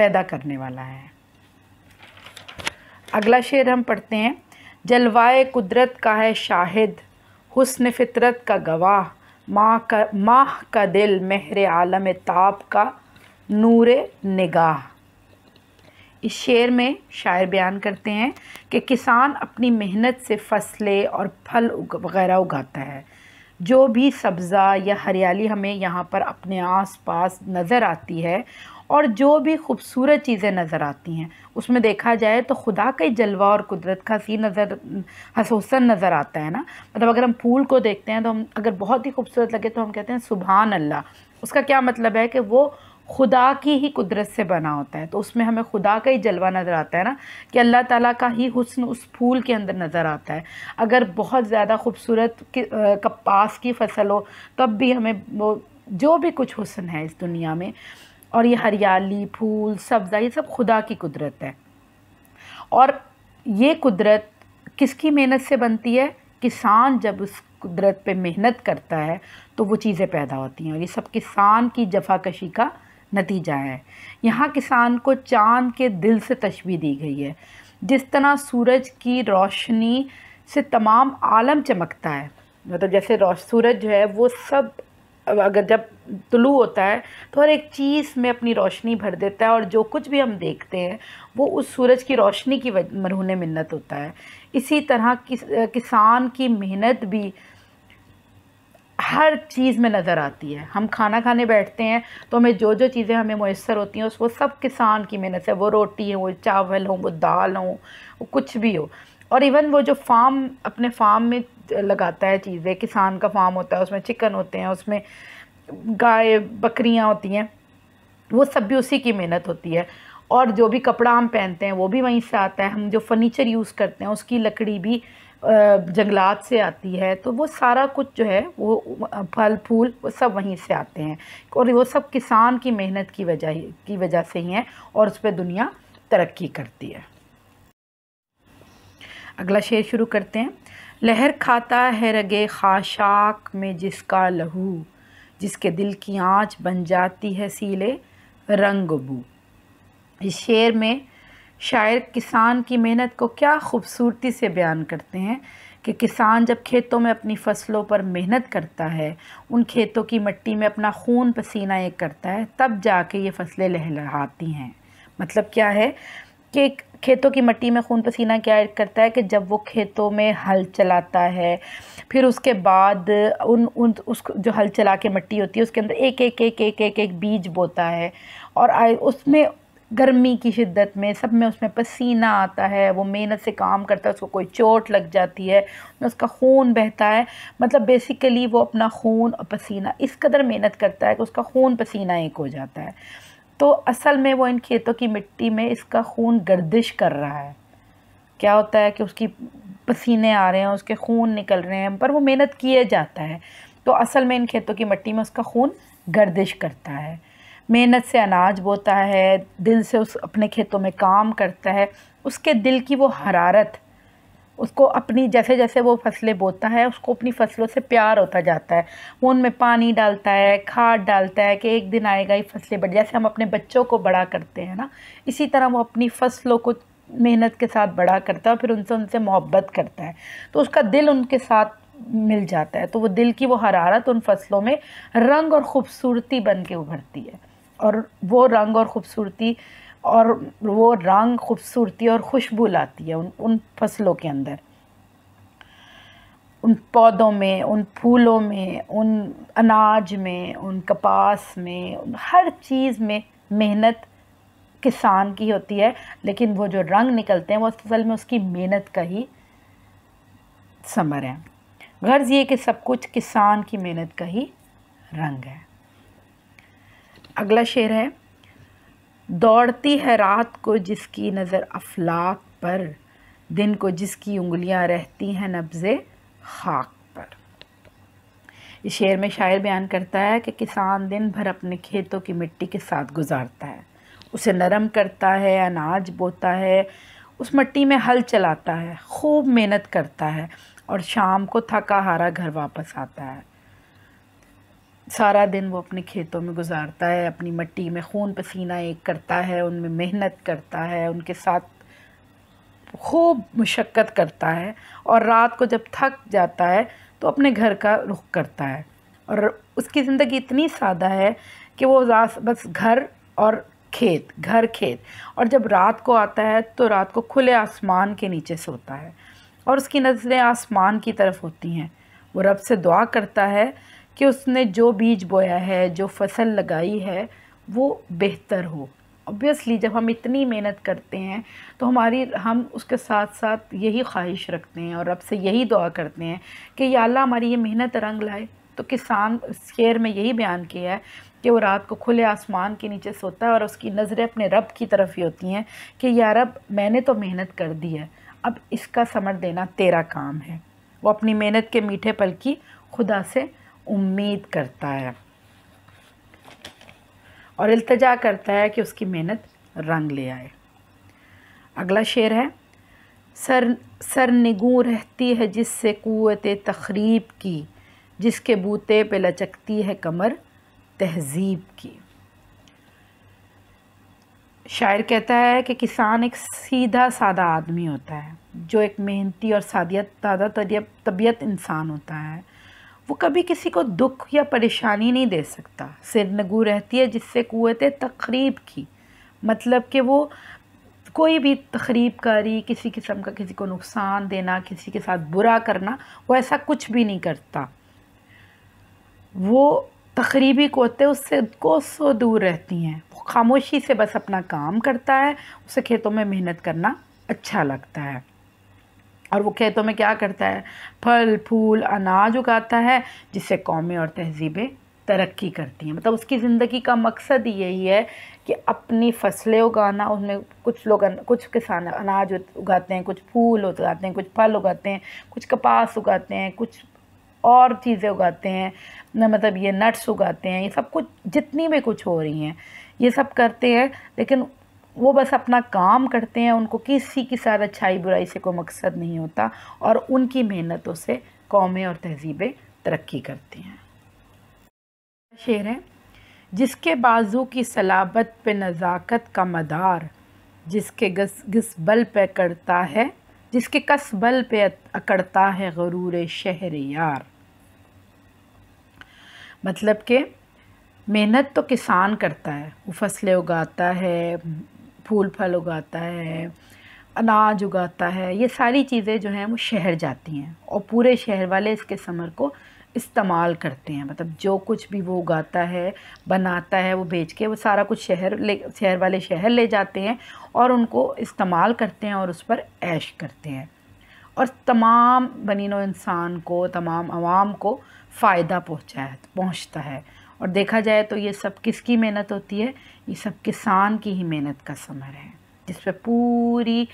پیدا کرنے والا ہے۔ اگلا شعر ہم پڑھتے ہیں۔ جلوائے قدرت کا ہے شاہد، حسن فطرت کا گواہ، ماہ کا دل مہر عالم تاب کا نور نگاہ۔ اس شعر میں شاعر بیان کرتے ہیں کہ کسان اپنی محنت سے فصلیں اور پھل وغیرہ اگاتا ہے۔ جو بھی سبزہ یا ہریالی ہمیں یہاں پر اپنے آس پاس نظر آتی ہے اور جو بھی خوبصورت چیزیں نظر آتی ہیں، اس میں دیکھا جائے تو خدا کا ہی جلوہ اور قدرت کا حسن نظر آتا ہے نا۔ مطلب اگر ہم پھول کو دیکھتے ہیں تو ہم اگر بہت ہی خوبصورت لگے تو ہم کہتے ہیں سبحان اللہ۔ اس کا کیا مطلب ہے کہ وہ خدا کی ہی قدرت سے بنا ہوتا ہے، تو اس میں ہمیں خدا کا ہی جلوہ نظر آتا ہے نا، کہ اللہ تعالیٰ کا ہی حسن اس پھول کے اندر نظر آتا ہے۔ اگر بہت زیادہ خوبصورت کپاس کی فصل ہو تب بھی ہمیں وہ جو بھی کچھ حسن ہے اس دنیا میں، اور یہ ہریالی، پھول، سبزہ، یہ سب خدا کی قدرت ہے۔ اور یہ قدرت کس کی محنت سے بنتی ہے؟ کسان جب اس قدرت پہ محنت کرتا ہے تو وہ چیزیں پیدا ہوتی ہیں، اور یہ سب کسان کی جفا کشی کا نتیجہ ہے۔ یہاں کسان کو چاند کے دل سے تشبیہ دی گئی ہے۔ جس طرح سورج کی روشنی سے تمام عالم چمکتا ہے، مطلب جیسے سورج جو ہے وہ سب اگر جب طلوع ہوتا ہے تو ہر ایک چیز میں اپنی روشنی بھر دیتا ہے، اور جو کچھ بھی ہم دیکھتے ہیں وہ اس سورج کی روشنی کی مرہون منت ہوتا ہے۔ اسی طرح کسان کی محنت بھی ہر چیز میں نظر آتی ہے۔ ہم کھانا کھانے بیٹھتے ہیں تو ہمیں جو چیزیں ہمیں میسر ہوتی ہیں وہ سب کسان کی محنت سے، وہ روٹی ہو، وہ چاول ہو، وہ دال ہو، وہ کچھ بھی ہو۔ اور ایون وہ جو اپنے فارم میں لگاتا ہے چیزیں، کسان کا فارم ہوتا ہے، اس میں چکن ہوتے ہیں، اس میں گائے بکریاں ہوتی ہیں، وہ سب بھی اسی کی محنت ہوتی ہے۔ اور جو بھی کپڑا ہم پہنتے ہیں وہ بھی وہیں سے آتا ہے۔ ہم جو فرنیچر یوز کرتے ہیں اس کی لکڑی بھی جنگلات سے آتی ہے، تو وہ سارا کچھ جو ہے وہ پھل پھول وہ سب وہیں سے آتے ہیں، اور وہ سب کسان کی محنت کی وجہ سے ہی ہیں، اور اس پہ دنیا ترقی کرتی ہے۔ اگلا شعر شروع کرتے ہیں۔ لہر کھاتا ہے رگے خاشاک میں جس کا لہو، جس کے دل کی آنچ بن جاتی ہے سیلے رنگ بو۔ اس شعر میں شاعر کسان کی محنت کو کیا خوبصورتی سے بیان کرتے ہیں کہ کسان جب کھیتوں میں اپنی فصلوں پر محنت کرتا ہے، ان کھیتوں کی مٹی میں اپنا خون پسینہ ایک کرتا ہے، تب جا کے یہ فصلیں لہلہاتی ہیں۔ مطلب کیا ہے کہ کھیتوں کی مٹی میں خون پسینہ کیا ایک کرتا ہے کہ جب وہ کھیتوں میں ہل چلاتا ہے، پھر اس کے بعد اس جو ہل چلا کے مٹی ہوتی ہے اس کے اندر ایک بیج بوتا ہے، اور اس میں گرمی کی شدت میں سب میں اس میں پسینہ آتا ہے، وہ محنت سے کام کرتا ہے، اس کو کوئی چوٹ لگ جاتی ہے، اس کا خون بہتا ہے۔ مطلب بیسیکلی وہ اپنا خون اور پسینہ اس قدر محنت کرتا ہے کہ اس کا خون پسینہ ایک ہو جاتا ہے۔ تو اصل میں وہ ان کھیتوں کی مٹی میں اس کا خون گردش کر رہا ہے۔ کیا ہوتا ہے کہ اس کی پسینے آ رہے ہیں، اس کے خون نکل رہے ہیں، پر وہ محنت کیے جاتا ہے، تو اصل میں ان کھیتوں کی مٹی میں اس کا خون گردش کرتا ہے۔ محنت سے اناج بوتا ہے، دل سے اس اپنے کھیتوں میں کام کرتا ہے، اس کے دل کی وہ حرارت اس کو اپنی جیسے وہ فصلیں بوتا ہے اس کو اپنی فصلوں سے پیار ہوتا جاتا ہے، وہ ان میں پانی ڈالتا ہے، کھاد ڈالتا ہے کہ ایک دن آئے گا یہ فصلیں بڑھ، جیسے ہم اپنے بچوں کو بڑا کرتے ہیں نا، اسی طرح وہ اپنی فصلوں کو محنت کے ساتھ بڑا کرتا ہے، پھر ان سے محبت کرتا ہے، تو اس کا دل ان کے ساتھ مل جاتا ہے، تو وہ دل کی وہ حرارت ان فصلوں میں رنگ اور خوبصورتی بن کے ابھرتی ہے، اور وہ رنگ اور خوبصورتی اور خوشبو لاتی ہے ان فصلوں کے اندر، ان پودوں میں، ان پھولوں میں، ان اناج میں، ان کپاس میں، ہر چیز میں محنت کسان کی ہوتی ہے، لیکن وہ جو رنگ نکلتے ہیں وہ اصل میں اس کی محنت کا ہی ثمر ہے۔ غرض یہ کہ سب کچھ کسان کی محنت کا ہی رنگ ہے۔ اگلا شعر ہے۔ دوڑتی ہے رات کو جس کی نظر افلاک پر، دن کو جس کی انگلیاں رہتی ہیں نبض خاک پر۔ اس شعر میں شاعر بیان کرتا ہے کہ کسان دن بھر اپنے کھیتوں کی مٹی کے ساتھ گزارتا ہے، اسے نرم کرتا ہے، اناج بوتا ہے، اس مٹی میں ہل چلاتا ہے، خوب محنت کرتا ہے، اور شام کو تھکا ہارا گھر واپس آتا ہے۔ سارا دن وہ اپنے کھیتوں میں گزارتا ہے، اپنی مٹی میں خون پسینہ ایک کرتا ہے، ان میں محنت کرتا ہے، ان کے ساتھ خوب مشقت کرتا ہے، اور رات کو جب تھک جاتا ہے تو اپنے گھر کا رخ کرتا ہے۔ اور اس کی زندگی اتنی سادہ ہے کہ وہ بس گھر اور کھیت، گھر کھیت، اور جب رات کو آتا ہے تو رات کو کھلے آسمان کے نیچے سوتا ہے، اور اس کی نظریں آسمان کی طرف ہوتی ہیں۔ وہ رب سے دعا کرتا ہے کہ اس نے جو بیج بویا ہے، جو فصل لگائی ہے، وہ بہتر ہو۔ اوبیسلی جب ہم اتنی محنت کرتے ہیں تو ہم اس کے ساتھ ساتھ یہی خواہش رکھتے ہیں اور رب سے یہی دعا کرتے ہیں کہ یا اللہ ہماری یہ محنت رنگ لائے۔ تو کسان اس شعر میں یہی بیان کیا ہے کہ وہ رات کو کھلے آسمان کے نیچے سوتا ہے اور اس کی نظریں اپنے رب کی طرف ہی ہوتی ہیں کہ یا رب میں نے تو محنت کر دی ہے، اب اس کا ثمر دینا تیرا کام ہے۔ وہ اپنی محنت کے میٹھے پل کی خدا سے امید کرتا ہے اور التجا کرتا ہے کہ اس کی محنت رنگ لے آئے۔ اگلا شعر ہے، سرنگوں رہتی ہے جس سے قوت تخریب کی، جس کے بوتے پہ لچکتی ہے کمر تہذیب کی۔ شاعر کہتا ہے کہ کسان ایک سیدھا سادہ آدمی ہوتا ہے، جو ایک محنتی اور سادہ طبیعت انسان ہوتا ہے۔ وہ کبھی کسی کو دکھ یا پریشانی نہیں دے سکتا۔ سرنگوں رہتی ہے جس سے قوت تخریب کی، مطلب کہ وہ کوئی بھی تخریب کاری، کسی قسم کا کسی کو نقصان دینا، کسی کے ساتھ برا کرنا، وہ ایسا کچھ بھی نہیں کرتا۔ وہ تخریبی قوتیں اس سے کوسوں دور رہتی ہیں۔ وہ خاموشی سے بس اپنا کام کرتا ہے، اسے کھیتوں میں محنت کرنا اچھا لگتا ہے۔ اور وہ کھیتوں میں کیا کرتا ہے؟ پھل پھول اناج اگاتا ہے، جس سے قومیں اور تہذیبیں ترقی کرتی ہیں۔ مطلب اس کی زندگی کا مقصد یہی ہے کہ اپنی فصلیں اگانا، اس میں کچھ کسان اناج اگاتے ہیں، کچھ پھول اگاتے ہیں، کچھ پھل اگاتے ہیں، کچھ کپاس اگاتے ہیں، کچھ اور چیزیں اگاتے ہیں، مطلب یہ نٹس اگاتے ہیں، یہ سب کچھ جتنی بھی کچھ ہو رہی ہیں یہ سب کرتے ہیں، لیکن وہ بس اپنا کام کرتے ہیں۔ ان کو کسی کی ساتھ اچھائی برائی سے کوئی مقصد نہیں ہوتا، اور ان کی محنتوں سے قومیں اور تہذیبیں ترقی کرتی ہیں۔ شعر ہے، جس کے بازو کی صلابت پہ نزاکت کا مدار، جس کے گس بل پہ کرتا ہے، جس کے کس بل پہ اکڑتا ہے غرور شہر یار۔ مطلب کہ محنت تو کسان کرتا ہے، وہ فصلیں اگاتا ہے، پھول پھل اگاتا ہے، اناج اگاتا ہے، یہ ساری چیزیں جو ہیں وہ شہر جاتی ہیں، اور پورے شہر والے اس کے ثمر کو استعمال کرتے ہیں۔ مطلب جو کچھ بھی وہ اگاتا ہے، بناتا ہے، وہ بیچ کے وہ سارا کچھ شہر والے شہر لے جاتے ہیں اور ان کو استعمال کرتے ہیں اور اس پر عیش کرتے ہیں، اور تمام بنی نوع انسان کو، تمام عوام کو فائدہ پہنچتا ہے۔ اور دیکھا جائے تو یہ سب کس کی محنت ہوتی ہے؟ یہ سب کسان کی ہی محنت کا ثمر ہے، جس پہ پوری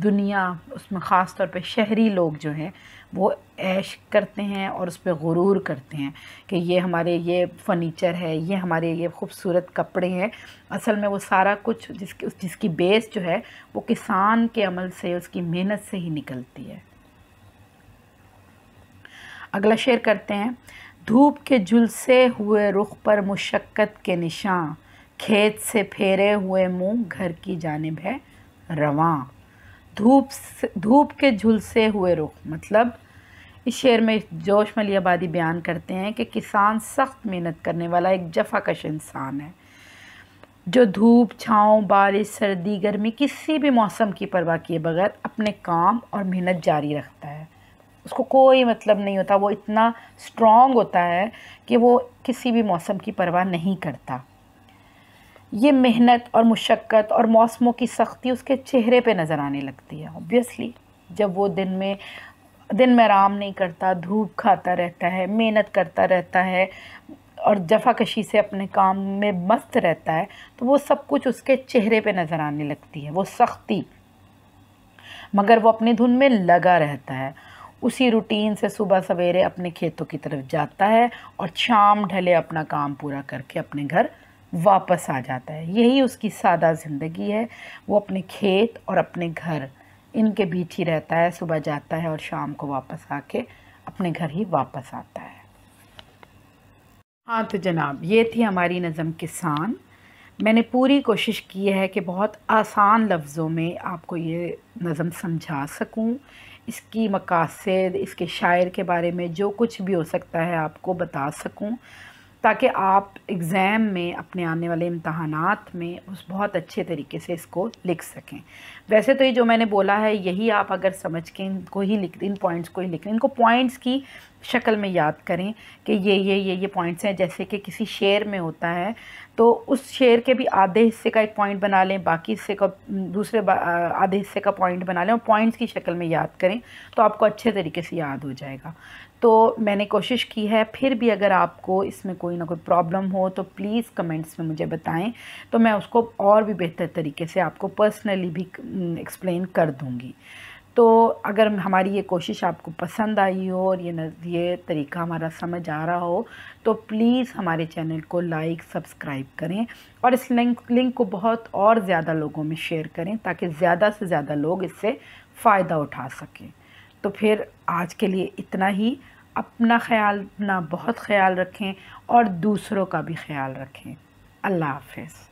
دنیا، اس میں خاص طور پہ شہری لوگ جو ہیں وہ عیش کرتے ہیں اور اس پہ غرور کرتے ہیں کہ یہ ہمارے یہ فرنیچر ہے، یہ ہمارے یہ خوبصورت کپڑے ہیں۔ اصل میں وہ سارا کچھ جس کی بیس جو ہے وہ کسان کے عمل سے، اس کی محنت سے ہی نکلتی ہے۔ اگلا شعر کرتے ہیں، دھوپ کے جھلسے ہوئے رخ پر مشقت کے نشاں، کھیت سے پھیرے ہوئے منہ گھر کی جانب ہے رواں۔ دھوپ کے جھلسے ہوئے رخ، مطلب اس شعر میں جوش ملی آبادی بیان کرتے ہیں کہ کسان سخت محنت کرنے والا ایک جفا کش انسان ہے، جو دھوپ، چھاؤں، بارش، سردی، گرمی، کسی بھی موسم کی پرواہ کیے بغیر اپنے کام اور محنت جاری رکھتا ہے۔ اس کو کوئی مطلب نہیں ہوتا، وہ اتنا اسٹرانگ ہوتا ہے کہ وہ کسی بھی موسم کی پرواہ نہیں کرتا۔ یہ محنت اور مشقت اور موسموں کی سختی اس کے چہرے پہ نظر آنے لگتی ہے۔ اوبیسلی جب وہ دن میں آرام نہیں کرتا، دھوپ کھاتا رہتا ہے، محنت کرتا رہتا ہے اور جفا کشی سے اپنے کام میں مست رہتا ہے، تو وہ سب کچھ اس کے چہرے پہ نظر آنے لگتی ہے، وہ سختی، مگر وہ اپنی دھن میں لگا رہتا ہے۔ اسی روٹین سے صبح سویرے اپنے کھیتوں کی طرف جاتا ہے اور شام ڈھلے اپنا کام پورا کر کے اپنے گھر واپس آ جاتا ہے۔ یہی اس کی سادہ زندگی ہے۔ وہ اپنے کھیت اور اپنے گھر ان کے بیچ ہی رہتا ہے، صبح جاتا ہے اور شام کو واپس آ کے اپنے گھر ہی واپس آتا ہے۔ ہاں تو جناب، یہ تھی ہماری نظم کسان۔ میں نے پوری کوشش کی ہے کہ بہت آسان لفظوں میں آپ کو یہ نظم سمجھا سکوں، اس کی مقاصد، اس کے شاعر کے بارے میں جو کچھ بھی ہو سکتا ہے آپ کو بتا سکوں، تاکہ آپ ایگزام میں اپنے آنے والے امتحانات میں اس بہت اچھے طریقے سے اس کو لکھ سکیں۔ ویسے تو یہ جو میں نے بولا ہے یہی آپ اگر سمجھ کے ان کو ہی لکھ ان پوائنٹس کو ہی لکھ لیں، ان کو پوائنٹس کی شکل میں یاد کریں کہ یہ پوائنٹس ہیں، جیسے کہ کسی شعر میں ہوتا ہے تو اس شعر کے بھی آدھے حصے کا ایک پوائنٹ بنا لیں، باقی حصے کا دوسرے آدھے حصے کا پوائنٹ بنا لیں اور پوائنٹس کی شکل میں یاد کریں تو آپ کو اچھے طریقے سے یاد ہو جائے گا۔ تو میں نے کوشش کی ہے، پھر بھی اگر آپ کو اس میں کوئی نہ کوئی پرابلم ہو تو پلیز کمنٹس میں مجھے بتائیں، تو میں اس کو اور بھی بہتر طریقے سے آپ کو پرسنلی بھی ایکسپلین کر دوں گی۔ تو اگر ہماری یہ کوشش آپ کو پسند آئی ہو اور یہ طریقہ ہمارا سمجھ آ رہا ہو تو پلیز ہمارے چینل کو لائک سبسکرائب کریں اور اس لنک کو بہت اور زیادہ لوگوں میں شیئر کریں تاکہ زیادہ سے زیادہ لوگ اس سے فائدہ اٹھا سکیں۔ تو پھر آج کے لیے اتنا ہی۔ اپنا بہت خیال رکھیں اور دوسروں کا بھی خیال رکھیں۔ اللہ حافظ۔